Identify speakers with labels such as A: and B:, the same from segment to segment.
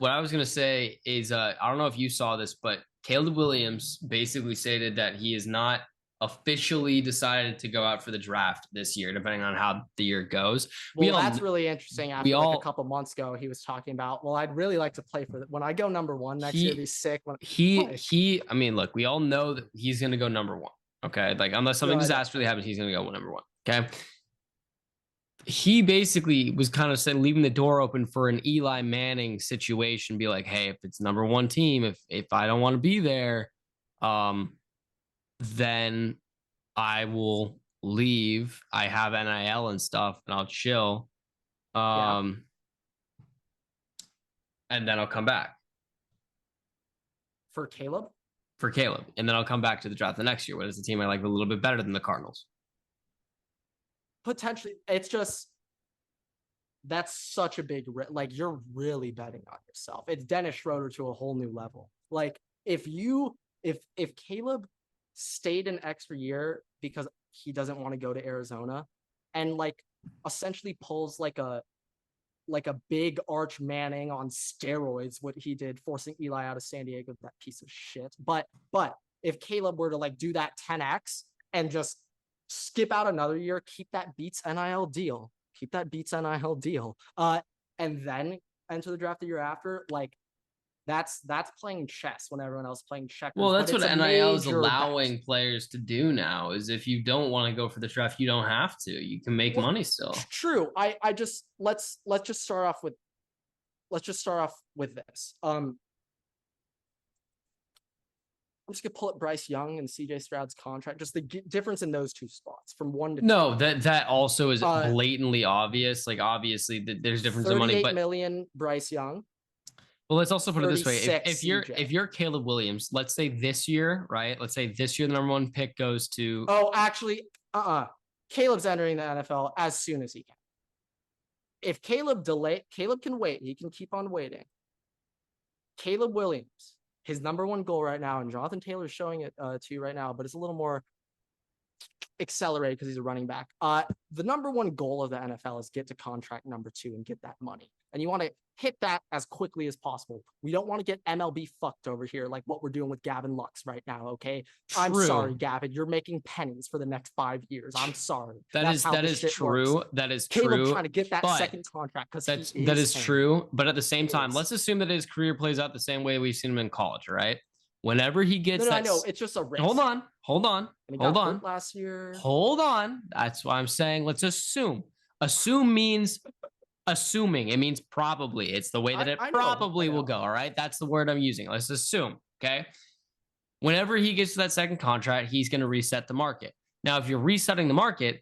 A: what I was gonna say is, I don't know if you saw this, but Caleb Williams basically stated that he is not officially decided to go out for the draft this year, depending on how the year goes.
B: Well, that's really interesting.
A: We
B: After like a
A: all
B: couple months ago, he was talking about, well, I'd really like to play for when I go number one next year. It'd be sick.
A: I mean, look, we all know that he's gonna go number one. Okay, like unless something disastrously happens, he's gonna go number one. Okay. He basically was kind of saying, leaving the door open for an Eli Manning situation. Be like, hey, if it's number one team, if I don't want to be there, then I will leave. I have NIL and stuff, and I'll chill. And then I'll come back
B: for Caleb.
A: And then I'll come back to the draft the next year. What is the team I like a little bit better than the Cardinals?
B: Potentially, it's just that's such a big like you're really betting on yourself. It's Dennis Schroeder to a whole new level. Like if Caleb stayed an extra year because he doesn't want to go to Arizona and like essentially pulls like a big Arch Manning on steroids, what he did, forcing Eli out of San Diego, that piece of shit. But if Caleb were to like do that 10x and just skip out another year, keep that Beats NIL deal, and then enter the draft the year after, like that's playing chess when everyone else is playing checkers.
A: Well, that's what NIL is allowing players to do now, is if you don't want to go for the draft, you don't have to. You can make money still.
B: True. I just let's just start off with this. I'm just gonna pull up Bryce Young and CJ Stroud's contract. Just the difference in those two spots from 1 to 2.
A: No, that also is blatantly obvious. Like obviously, there's difference in money. But $38
B: million Bryce Young.
A: Well, let's also put it this way: if you're Caleb Williams, let's say this year, right? Let's say this year the number one pick goes to.
B: Oh, actually, Caleb's entering the NFL as soon as he can. If Caleb can wait. He can keep on waiting. Caleb Williams, his number one goal right now, and Jonathan Taylor's showing it to you right now, but it's a little more accelerated because he's a running back. The number one goal of the NFL is get to contract number 2 and get that money. And you want to hit that as quickly as possible. We don't want to get MLB fucked over here like what we're doing with Gavin Lux right now, okay? True. I'm sorry, Gavin. You're making pennies for the next 5 years. I'm sorry.
A: That is true. Works. That is true.
B: Caleb trying to get that second contract because
A: that is true. But at the same time, let's assume that his career plays out the same way we've seen him in college, right? Whenever he gets
B: I know it's just a risk.
A: Hold on.
B: Last year.
A: Hold on. That's why I'm saying let's assume. Assume means assuming. It means probably. It's the way that it probably will go. All right. That's the word I'm using. Let's assume. Okay. Whenever he gets to that second contract, he's going to reset the market. Now, if you're resetting the market,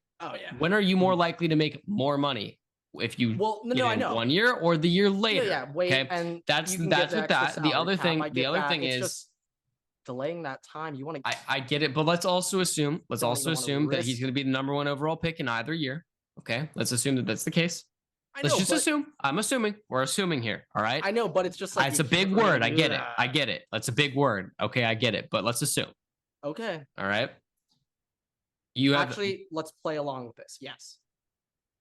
A: when are you more likely to make more money? If you get in 1 year or the year later.
B: Wait.
A: Okay.
B: And
A: that's with that. The other thing is
B: delaying that time. You want to
A: I get it, but let's also assume that he's going to be the number one overall pick in either year. Okay. Let's assume that that's the case. Let's just assume. I'm assuming. We're assuming here. All right.
B: I know, but it's just like
A: it's a big word. I get it. That's a big word. Okay, I get it. But let's assume.
B: Okay.
A: All right.
B: Let's play along with this. Yes.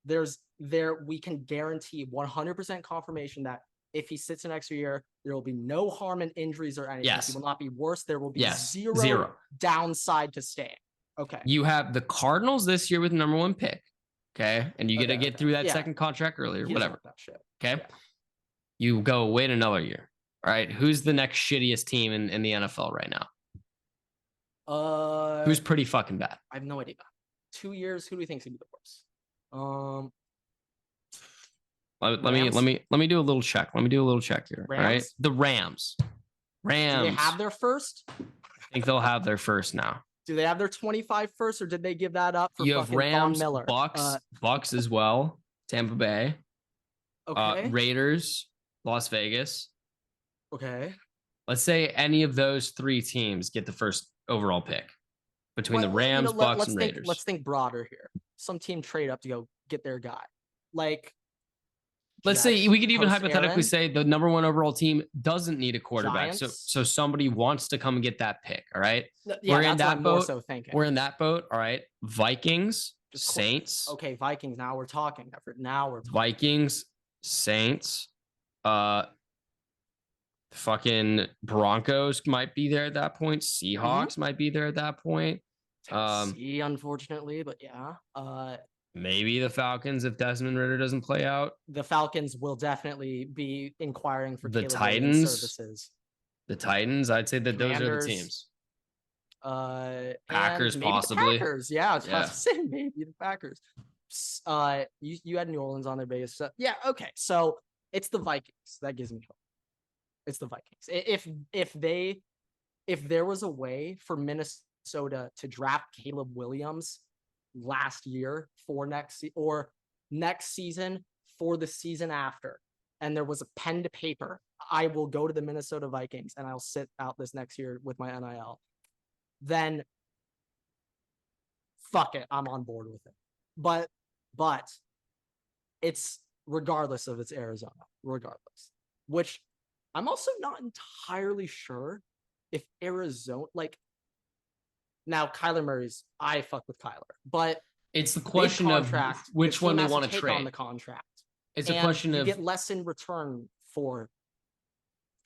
B: We can guarantee 100% confirmation that if he sits an extra year, there will be no harm in injuries or anything.
A: Yes.
B: He will not be worse. There will be zero downside to staying. Okay.
A: You have the Cardinals this year with number one pick. Okay. And you get to get through that second contract earlier, whatever.
B: That shit.
A: Okay. Yeah. You go wait another year. All right. Who's the next shittiest team in the NFL right now? Who's pretty fucking bad?
B: I have no idea. 2 years. Who do you think is gonna be the worst?
A: Let me do a little check. Let me do a little check here.
B: Rams?
A: All right. The Rams.
B: Do they have their first?
A: I think they'll have their first now.
B: Do they have their 25 first, or did they give that up for
A: you have Rams,
B: Von Miller?
A: Bucks as well. Tampa Bay.
B: Okay.
A: Raiders, Las Vegas.
B: Okay.
A: Let's say any of those 3 teams get the first overall pick between the Rams, Bucks, and Raiders.
B: Let's think broader here. Some team trade up to go get their guy. Like,
A: let's say we could even hypothetically say the number one overall team doesn't need a quarterback.
B: Giants?
A: So somebody wants to come and get that pick. All right.
B: Yeah,
A: we're in that boat.
B: We're
A: in that boat. All right. Vikings, Saints.
B: Okay. Vikings. Now we're talking.
A: Vikings, Saints, Fucking Broncos might be there at that point. Seahawks might be there at that point.
B: Tennessee, unfortunately, but yeah.
A: Maybe the Falcons if Desmond Ridder doesn't play out.
B: The Falcons will definitely be inquiring for
A: The
B: Caleb Williams
A: Titans
B: services.
A: The Titans, I'd say that
B: Commanders,
A: those are the teams.
B: Packers,
A: maybe possibly.
B: The Packers, yeah, I was about to say maybe the Packers. You had New Orleans on their base. So, yeah, okay. So it's the Vikings. That gives me hope. It's the Vikings. If there was a way for Minnesota to draft Caleb Williams last year for next season for the season after, and there was a pen to paper, I will go to the Minnesota Vikings and I'll sit out this next year with my NIL. Then fuck it, I'm on board with it. But it's regardless of it's Arizona, regardless. Which I'm also not entirely sure if Arizona, like, now Kyler Murray's, I fuck with Kyler, but
A: it's the question of which one they want to trade
B: on the contract.
A: It's a question of
B: get less in return for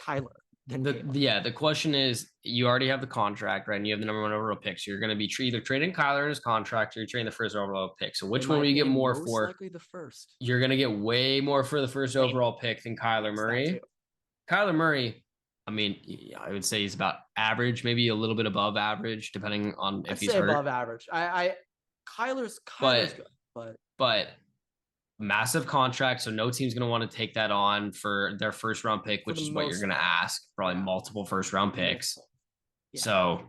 B: Kyler than
A: the question is, you already have the contract, right? And you have the number 1 overall pick. So you're going to be either trading Kyler in his contract or you're trading the first overall pick. So which one will you get more for?
B: Likely the first.
A: You're going to get way more for the first overall pick than Kyler Murray. Kyler Murray, I mean, I would say he's about average, maybe a little bit above average, depending on if he's hurt.
B: Above average. Kyler's good,
A: but massive contract, so no team's going to want to take that on for their first round pick, which is what you're going to ask. Probably multiple first round picks. Yeah. So,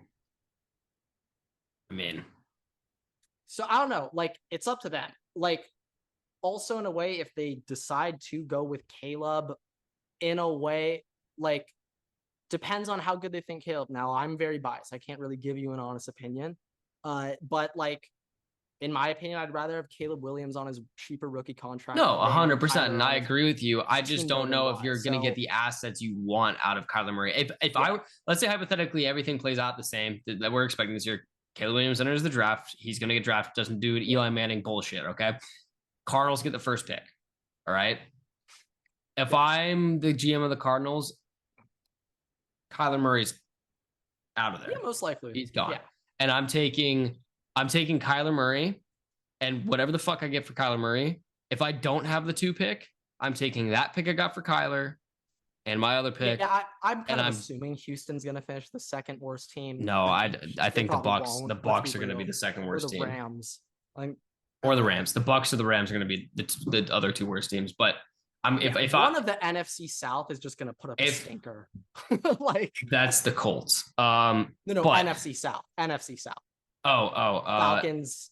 A: I mean,
B: so I don't know. Like, it's up to them. Like, also in a way, if they decide to go with Caleb, in a way, like, depends on how good they think Caleb. Now, I'm very biased. I can't really give you an honest opinion. But like, in my opinion, I'd rather have Caleb Williams on his cheaper rookie contract.
A: No, 100%. And I agree with you. I just don't know if you're going to get the assets you want out of Kyler Murray. Let's say hypothetically everything plays out the same that we're expecting this year. Caleb Williams enters the draft. He's going to get drafted. Doesn't do it. Eli Manning bullshit. Okay. Cardinals get the first pick. All right. If I'm the GM of the Cardinals, Kyler Murray's out of there.
B: Yeah, most likely.
A: He's gone. Yeah. And I'm taking Kyler Murray, and whatever the fuck I get for Kyler Murray, if I don't have the 2 pick, I'm taking that pick I got for Kyler and my other pick.
B: Yeah, I'm kind of assuming Houston's going to finish the second worst team.
A: No, I think the Bucks are going to be the second worst team.
B: Rams.
A: Or the Rams. The Bucks or the Rams are going to be the other 2 worst teams. But if one
B: of the NFC South is just going to put up a stinker. Like,
A: that's the Colts.
B: NFC South. Falcons.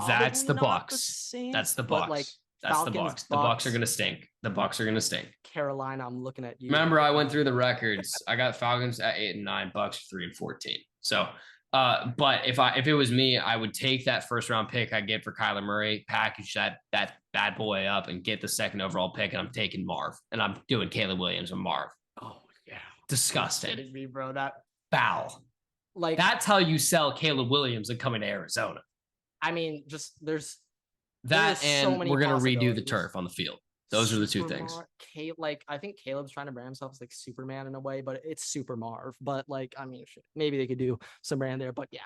A: That's the Bucks. That's the Bucks. Like, that's the Bucks. The Bucks are gonna stink. The Bucks are gonna stink.
B: Carolina, I'm looking at you.
A: Remember, I went through the records. I got Falcons at 8 and 9, Bucks 3 and 14. So, but if it was me, I would take that first round pick I get for Kyler Murray, package that bad boy up, and get the second overall pick, and I'm taking Marv, and I'm doing Caleb Williams and Marv.
B: Oh yeah,
A: disgusting.
B: Kidding me, bro? That
A: foul.
B: Like,
A: that's how you sell Caleb Williams and coming to Arizona.
B: I mean, just there's
A: that, and so we're gonna redo the turf on the field. Those are the 2 things.
B: Like, I think Caleb's trying to brand himself as like Superman in a way, but it's Super Marv. But like, I mean, maybe they could do some brand there. But yeah,